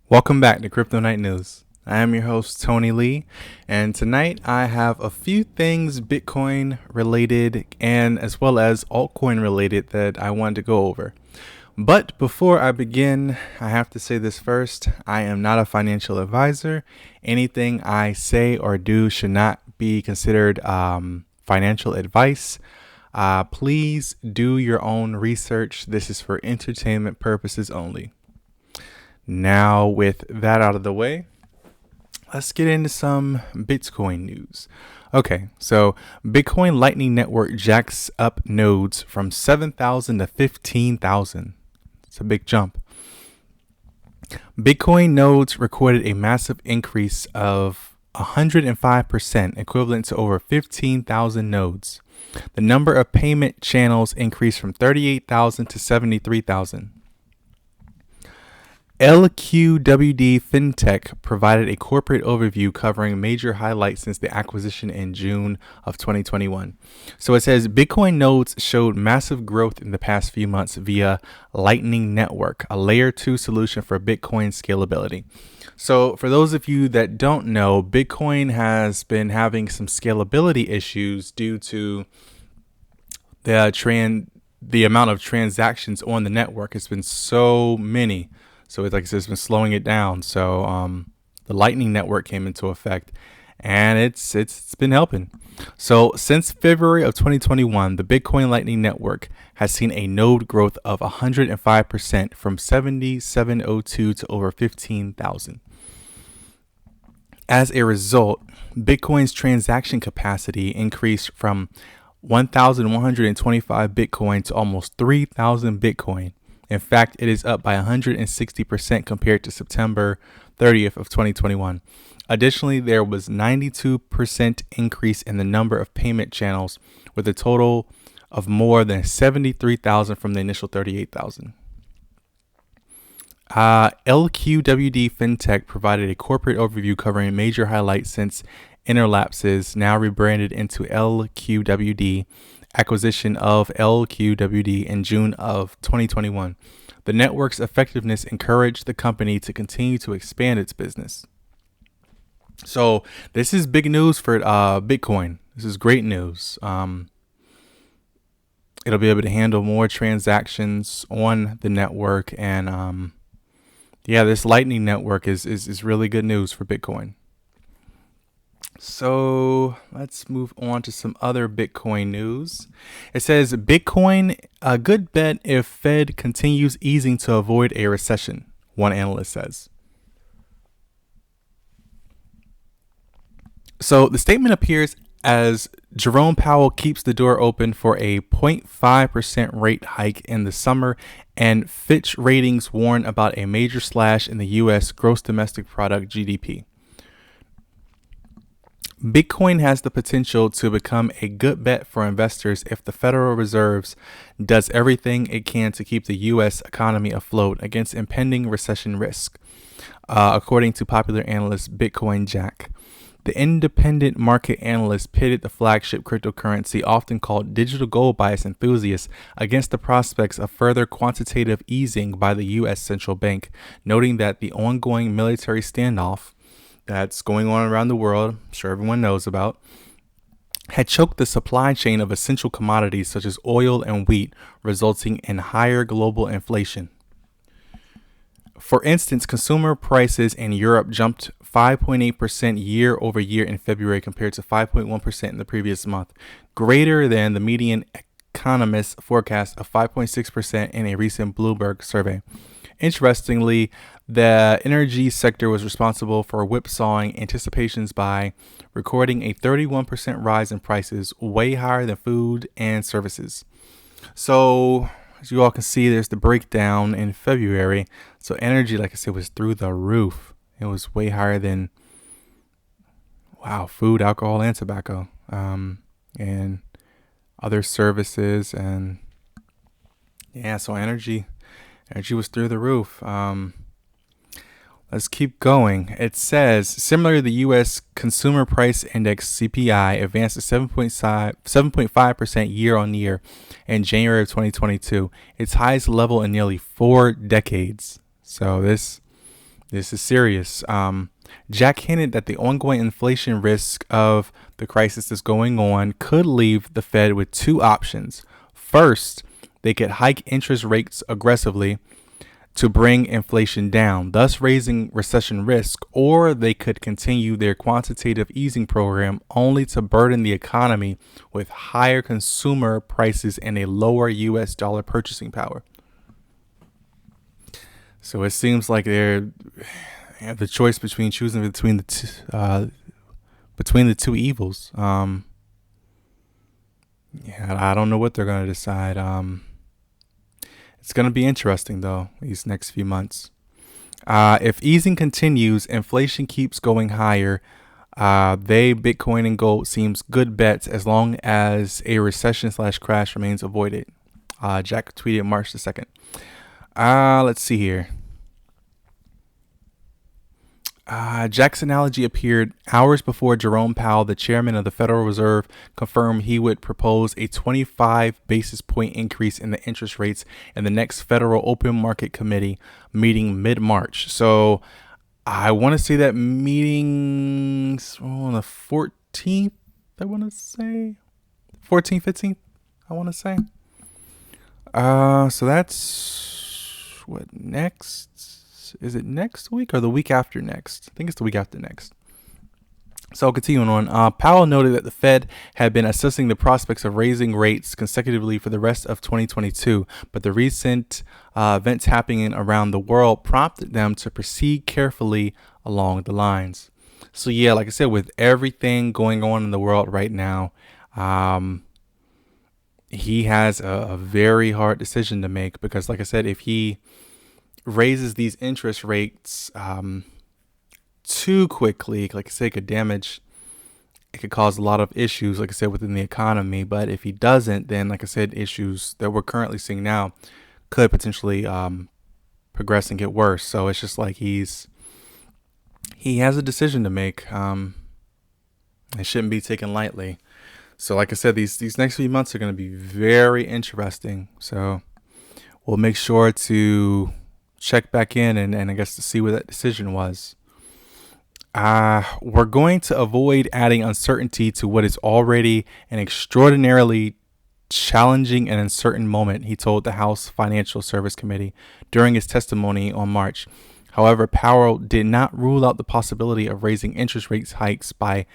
Welcome back to Crypto Night News. I am your host, Tony Lee, and tonight I have a few things Bitcoin related and as well as altcoin related that I wanted to go over. But before I begin, I have to say this first. I am not a financial advisor. Anything I say or do should not be considered financial advice. Please do your own research. This is for entertainment purposes only. Now, with that out of the way, let's get into some Bitcoin news. Okay, so Bitcoin Lightning Network jacks up nodes from 7,000 to 15,000. It's a big jump. Bitcoin nodes recorded a massive increase of 105%, equivalent to over 15,000 nodes. The number of payment channels increased from 38,000 to 73,000. LQWD FinTech provided a corporate overview covering major highlights since the acquisition in June of 2021. So it says Bitcoin nodes showed massive growth in the past few months via Lightning Network, a layer 2 solution for Bitcoin scalability. So for those of you that don't know, Bitcoin has been having some scalability issues due to the amount of transactions on the network. It's been so many. So it's like I said, it's been slowing it down. So the Lightning Network came into effect, and it's been helping. So since February of 2021, the Bitcoin Lightning Network has seen a node growth of 105% from 7,702 to over 15,000. As a result, Bitcoin's transaction capacity increased from 1,125 Bitcoin to almost 3,000 Bitcoin. In fact, it is up by 160% compared to September 30th of 2021. Additionally, there was 92% increase in the number of payment channels, with a total of more than 73,000 from the initial 38,000. LQWD FinTech provided a corporate overview covering major highlights since Interlapses, now rebranded into LQWD, acquisition of LQWD in June of 2021. The network's effectiveness encouraged the company to continue to expand its business. So this is big news for Bitcoin. This is great news. It'll be able to handle more transactions on the network, and this Lightning Network is really good news for Bitcoin. So let's move on to some other Bitcoin news. It says Bitcoin, a good bet if Fed continues easing to avoid a recession, one analyst says. So the statement appears as Jerome Powell keeps the door open for a 0.5% rate hike in the summer, and Fitch Ratings warn about a major slash in the U.S. gross domestic product GDP. Bitcoin has the potential to become a good bet for investors if the Federal Reserve does everything it can to keep the U.S. economy afloat against impending recession risk, according to popular analyst Bitcoin Jack. The independent market analyst pitted the flagship cryptocurrency, often called digital gold by its enthusiasts, against the prospects of further quantitative easing by the U.S. central bank, noting that the ongoing military standoff that's going on around the world, I'm sure everyone knows about, had choked the supply chain of essential commodities such as oil and wheat, resulting in higher global inflation. For instance, consumer prices in Europe jumped 5.8% year over year in February compared to 5.1% in the previous month, greater than the median economist forecast of 5.6% in a recent Bloomberg survey. Interestingly, the energy sector was responsible for whipsawing anticipations by recording a 31% rise in prices, way higher than food and services. So, as you all can see, there's the breakdown in February. So energy, like I said, was through the roof. It was way higher than, food, alcohol, and tobacco, and other services. And so energy was through the roof. Let's keep going. It says, similarly, the U.S. Consumer Price Index, CPI, advanced to 7.5% year on year in January of 2022, its highest level in nearly 4 decades. So this This is serious. Jack hinted that the ongoing inflation risk of the crisis that's going on could leave the Fed with two options. First, they could hike interest rates aggressively to bring inflation down, thus raising recession risk, or they could continue their quantitative easing program only to burden the economy with higher consumer prices and a lower US dollar purchasing power. So it seems like they're have the choice between choosing between the two evils. Yeah, I don't know what they're going to decide. It's going to be interesting though these next few months. If easing continues, inflation keeps going higher. Bitcoin and gold seems good bets as long as a recession/crash remains avoided. Jack tweeted March the 2nd. Let's see here. Jack's analogy appeared hours before Jerome Powell, the chairman of the Federal Reserve, confirmed he would propose a 25 basis point increase in the interest rates in the next Federal Open Market Committee meeting mid-March. So I want to say that meeting's on the 14th, I want to say. 14th, 15th, I want to say. So that's what next? Is it next week or the week after next? I think it's the week after next. So continuing on, Powell noted that the Fed had been assessing the prospects of raising rates consecutively for the rest of 2022, but the recent events happening around the world prompted them to proceed carefully along the lines. So yeah, like I said, with everything going on in the world right now, he has a very hard decision to make because, like I said, if he raises these interest rates too quickly, like I say, it could cause a lot of issues, like I said, within the economy. But if he doesn't, then, like I said, issues that we're currently seeing now could potentially progress and get worse. So it's just like he has a decision to make. It shouldn't be taken lightly. So like I said, these next few months are going to be very interesting. So we'll make sure to check back in and I guess to see what that decision was. We're going to avoid adding uncertainty to what is already an extraordinarily challenging and uncertain moment, he told the House Financial Service Committee during his testimony on March. However, Powell did not rule out the possibility of raising interest rates hikes by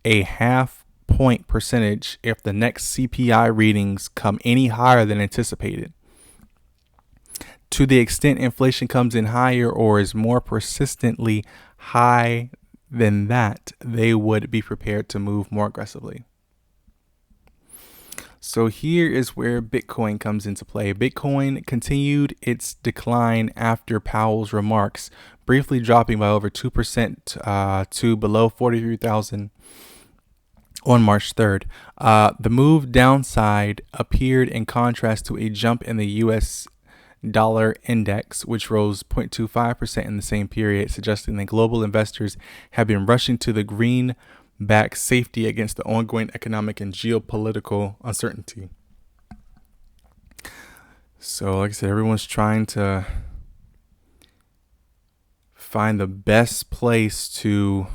a half point percentage if the next CPI readings come any higher than anticipated. To the extent inflation comes in higher or is more persistently high than that, they would be prepared to move more aggressively. So here is where Bitcoin comes into play. Bitcoin continued its decline after Powell's remarks, briefly dropping by over 2% to below 43,000 on March 3rd. The move downside appeared in contrast to a jump in the U.S. dollar index, which rose 0.25% in the same period, suggesting that global investors have been rushing to the greenback safety against the ongoing economic and geopolitical uncertainty. So, like I said, everyone's trying to find the best place to,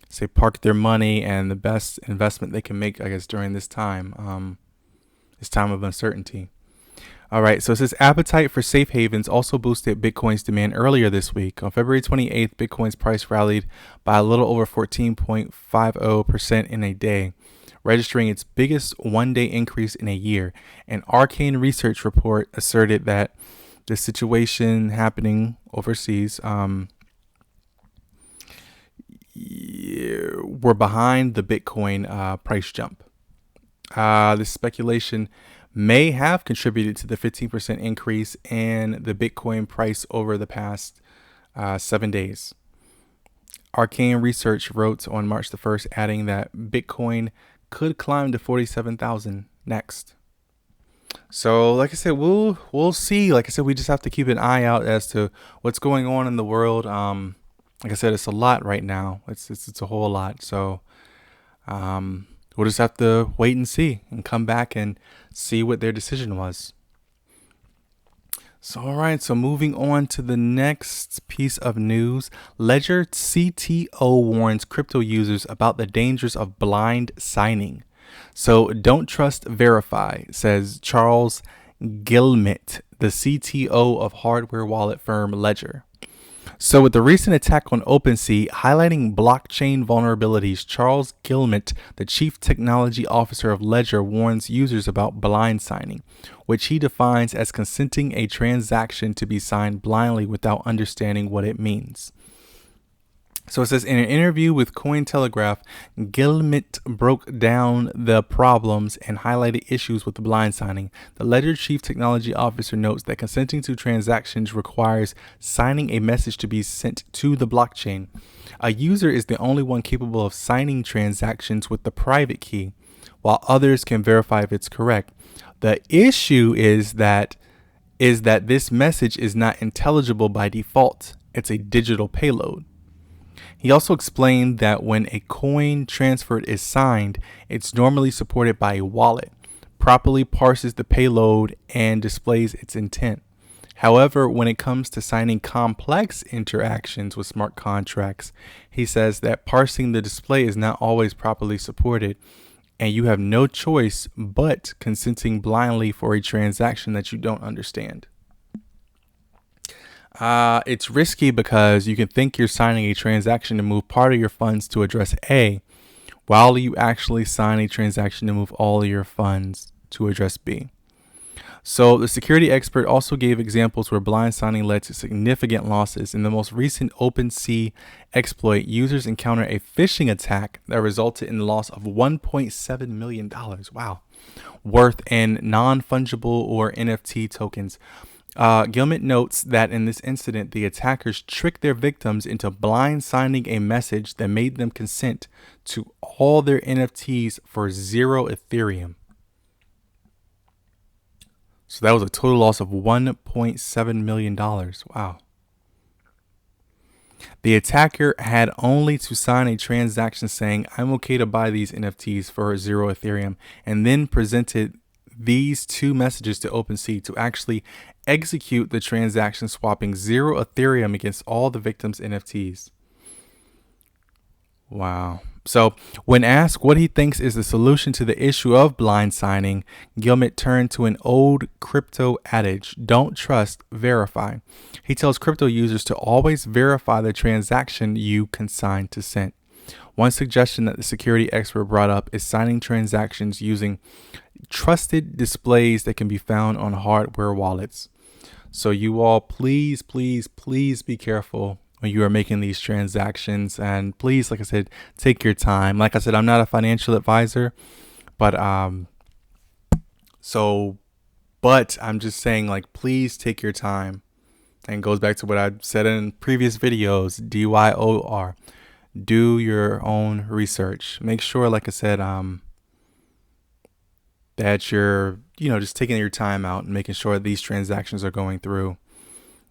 say, park their money and the best investment they can make, I guess, during this time of uncertainty. All right, so it says appetite for safe havens also boosted Bitcoin's demand earlier this week. On February 28th, Bitcoin's price rallied by a little over 14.50% in a day, registering its biggest one-day increase in a year. An Arcane Research report asserted that the situation happening overseas were behind the Bitcoin price jump. This speculation may have contributed to the 15% increase in the Bitcoin price over the past 7 days. Arcane Research wrote on March the 1st, adding that Bitcoin could climb to 47,000 next. So, like I said, we'll see. Like I said, we just have to keep an eye out as to what's going on in the world. Like I said, it's a lot right now. It's a whole lot. So, we'll just have to wait and see and come back and see what their decision was. So, all right. So, moving on to the next piece of news, Ledger CTO warns crypto users about the dangers of blind signing. So, don't trust, verify, says Charles Gilmit, the CTO of hardware wallet firm Ledger. So, with the recent attack on OpenSea highlighting blockchain vulnerabilities, Charles Gilmit, the chief technology officer of Ledger, warns users about blind signing, which he defines as consenting a transaction to be signed blindly without understanding what it means. So it says, in an interview with Cointelegraph, Gilmit broke down the problems and highlighted issues with the blind signing. The Ledger chief technology officer notes that consenting to transactions requires signing a message to be sent to the blockchain. A user is the only one capable of signing transactions with the private key, while others can verify if it's correct. The issue is that this message is not intelligible by default. It's a digital payload. He also explained that when a coin transferred is signed, it's normally supported by a wallet, properly parses the payload, and displays its intent. However, when it comes to signing complex interactions with smart contracts, he says that parsing the display is not always properly supported, and you have no choice but consenting blindly for a transaction that you don't understand. It's risky because you can think you're signing a transaction to move part of your funds to address A, while you actually sign a transaction to move all of your funds to address B. So the security expert also gave examples where blind signing led to significant losses. In the most recent OpenSea exploit, users encountered a phishing attack that resulted in the loss of $1.7 million. Wow. Worth in non-fungible or NFT tokens. Gilmit notes that in this incident, the attackers tricked their victims into blind signing a message that made them consent to all their NFTs for 0 Ethereum. So that was a total loss of $1.7 million. Wow. The attacker had only to sign a transaction saying, I'm okay to buy these NFTs for 0 Ethereum, and then presented these two messages to OpenSea to actually execute the transaction, swapping 0 Ethereum against all the victims' NFTs. Wow. So when asked what he thinks is the solution to the issue of blind signing, Gilmit turned to an old crypto adage, don't trust, verify. He tells crypto users to always verify the transaction you consign to send. One suggestion that the security expert brought up is signing transactions using trusted displays that can be found on hardware wallets. So you all, please be careful when you are making these transactions, and please, like I said, take your time. Like I said, I'm not a financial advisor, but I'm just saying, like, please take your time. And it goes back to what I said in previous videos, DYOR. Do your own research. Make sure, like I said, that you're, just taking your time out and making sure these transactions are going through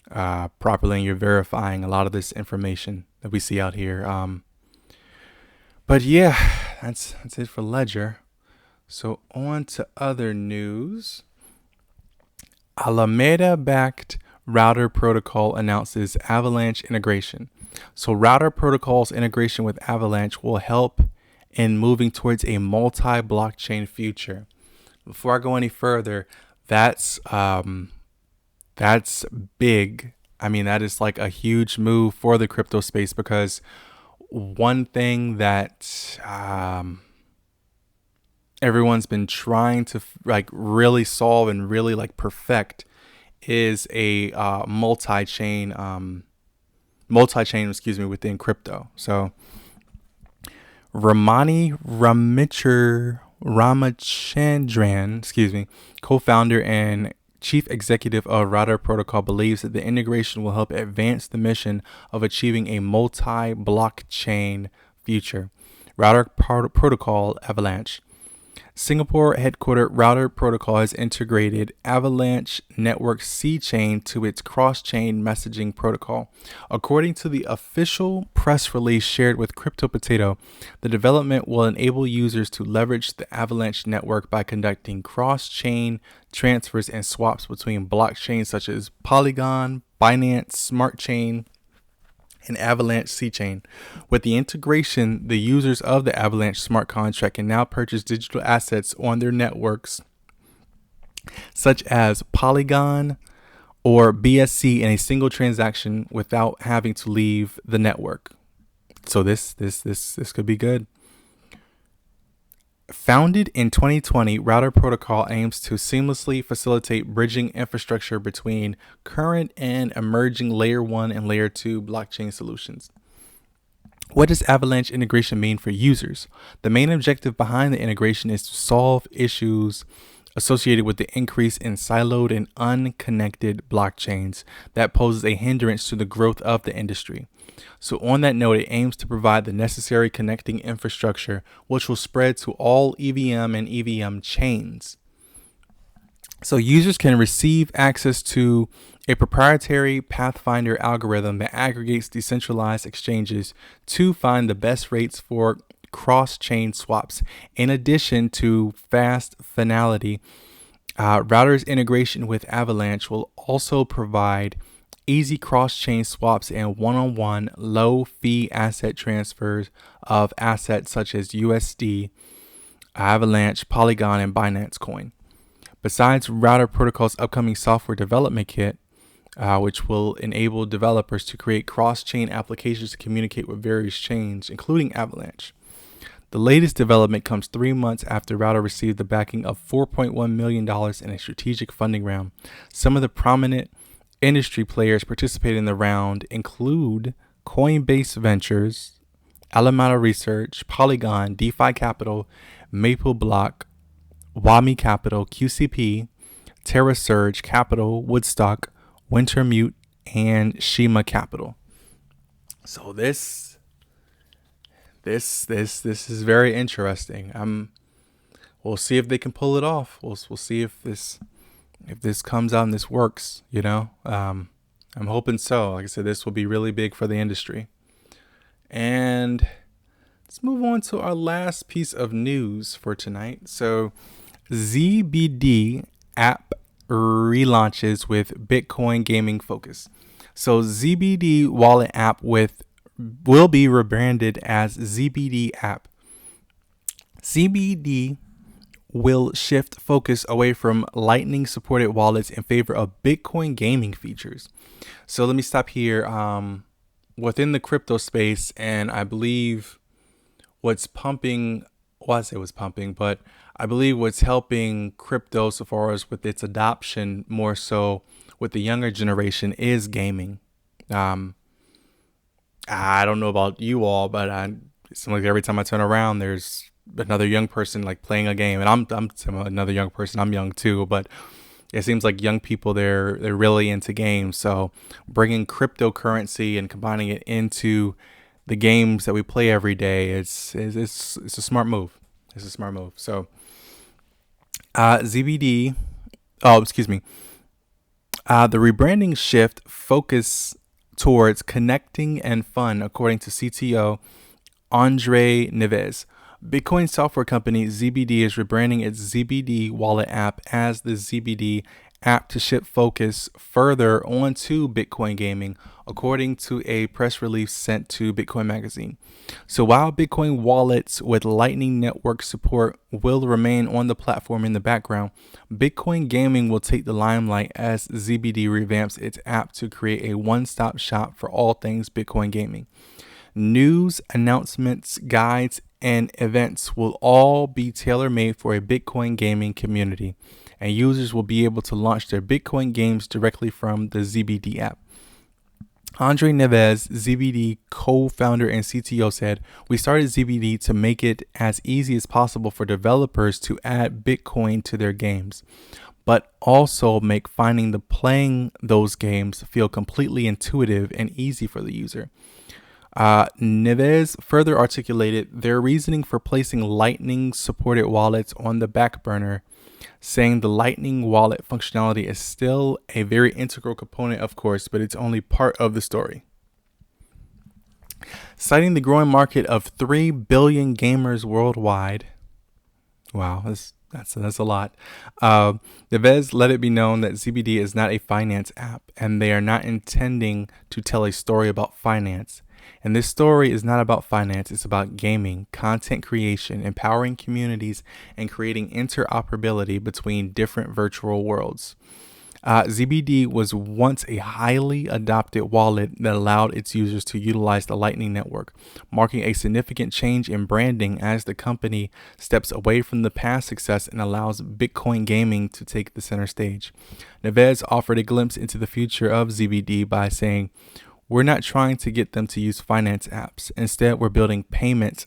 properly, and you're verifying a lot of this information that we see out here. But yeah, that's it for Ledger. So on to other news. Alameda-backed router protocol announces Avalanche integration. So router protocol's integration with Avalanche will help in moving towards a multi-blockchain future. Before I go any further, that's big. I mean, that is like a huge move for the crypto space, because one thing that everyone's been trying to really solve and really perfect is a multi-chain within crypto. So Ramachandran, co-founder and chief executive of Router Protocol, believes that the integration will help advance the mission of achieving a multi-blockchain future. Router Protocol Avalanche. Singapore headquartered Router Protocol has integrated Avalanche Network C chain to its cross-chain messaging protocol. According to the official press release shared with Crypto Potato, the development will enable users to leverage the Avalanche network by conducting cross-chain transfers and swaps between blockchains such as Polygon, Binance Smart Chain, and Avalanche C-Chain. With the integration, the users of the Avalanche smart contract can now purchase digital assets on their networks, such as Polygon or BSC, in a single transaction without having to leave the network. So this could be good. Founded in 2020, Router Protocol aims to seamlessly facilitate bridging infrastructure between current and emerging Layer 1 and Layer 2 blockchain solutions. What does Avalanche integration mean for users? The main objective behind the integration is to solve issues associated with the increase in siloed and unconnected blockchains that poses a hindrance to the growth of the industry. So on that note, it aims to provide the necessary connecting infrastructure, which will spread to all EVM and EVM chains. So users can receive access to a proprietary Pathfinder algorithm that aggregates decentralized exchanges to find the best rates for cross-chain swaps. In addition to fast finality, Router's integration with Avalanche will also provide easy cross-chain swaps and one-on-one low-fee asset transfers of assets such as USD, Avalanche, Polygon, and Binance Coin. Besides Router Protocol's upcoming software development kit, which will enable developers to create cross-chain applications to communicate with various chains, including Avalanche. The latest development comes 3 months after Router received the backing of $4.1 million in a strategic funding round. Some of the prominent industry players participating in the round include Coinbase Ventures, Alameda Research, Polygon, DeFi Capital, Maple Block, Wami Capital, QCP, TerraSurge Capital, Woodstock, Wintermute, and Shima Capital. So this is very interesting. We'll see if they can pull it off. We'll see if this comes out and this works. I'm hoping so. Like I said, this will be really big for the industry. And let's move on to our last piece of news for tonight. So Zebedee App relaunches with Bitcoin gaming focus. So Zebedee wallet app will be rebranded as Zebedee App. Zebedee will shift focus away from Lightning supported wallets in favor of Bitcoin gaming features. So let me stop here. Within the crypto space, and I believe what's pumping, well, I say what's pumping, but I believe what's helping crypto so far as with its adoption more so with the younger generation is gaming. I don't know about you all, but it seems like every time I turn around, there's another young person like playing a game, and I'm another young person. I'm young too, but it seems like young people they're really into games. So bringing cryptocurrency and combining it into the games that we play every day, it's a smart move. It's a smart move. So ZBD, the rebranding shift focus towards connecting and fun, according to CTO Andre Neves. Bitcoin software company Zebedee is rebranding its Zebedee wallet app as the Zebedee app to shift focus further onto Bitcoin gaming, according to a press release sent to Bitcoin Magazine. So while Bitcoin wallets with Lightning Network support will remain on the platform in the background, Bitcoin gaming will take the limelight as Zebedee revamps its app to create a one-stop shop for all things Bitcoin gaming. News, announcements, guides, and events will all be tailor-made for a Bitcoin gaming community, and users will be able to launch their Bitcoin games directly from the Zebedee app. Andre Neves, Zebedee co-founder and CTO, said, "We started Zebedee to make it as easy as possible for developers to add Bitcoin to their games, but also make playing those games feel completely intuitive and easy for the user. Neves further articulated their reasoning for placing Lightning supported wallets on the back burner, saying the Lightning wallet functionality is still a very integral component, of course, but it's only part of the story. Citing the growing market of 3 billion gamers worldwide. Wow, that's a lot. Neves let it be known that Zebedee is not a finance app, and they are not intending to tell a story about finance. And this story is not about finance, it's about gaming, content creation, empowering communities, and creating interoperability between different virtual worlds. ZBD was once a highly adopted wallet that allowed its users to utilize the Lightning Network, marking a significant change in branding as the company steps away from the past success and allows Bitcoin gaming to take the center stage. Neves offered a glimpse into the future of ZBD by saying, "We're not trying to get them to use finance apps. Instead, we're building payment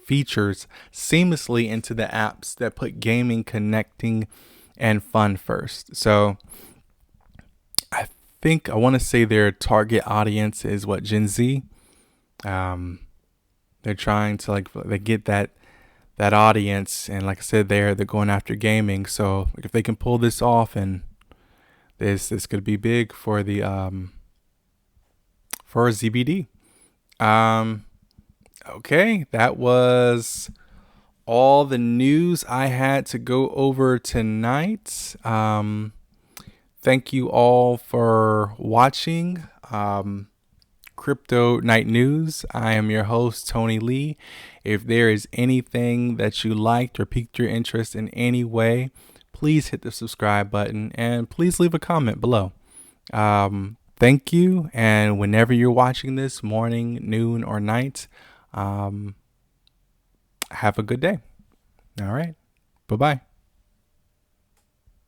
features seamlessly into the apps that put gaming, connecting, and fun first." So I want to say their target audience is what, Gen Z. They're trying to they get that audience, and like I said, they're going after gaming. So if they can pull this off, and this could be big for the for ZBD. Okay, that was all the news I had to go over tonight. Thank you all for watching Crypto Night News. I am your host, Tony Lee. If there is anything that you liked or piqued your interest in any way, please hit the subscribe button and please leave a comment below. Thank you. And whenever you're watching this, morning, noon, or night, have a good day. All right. Bye-bye.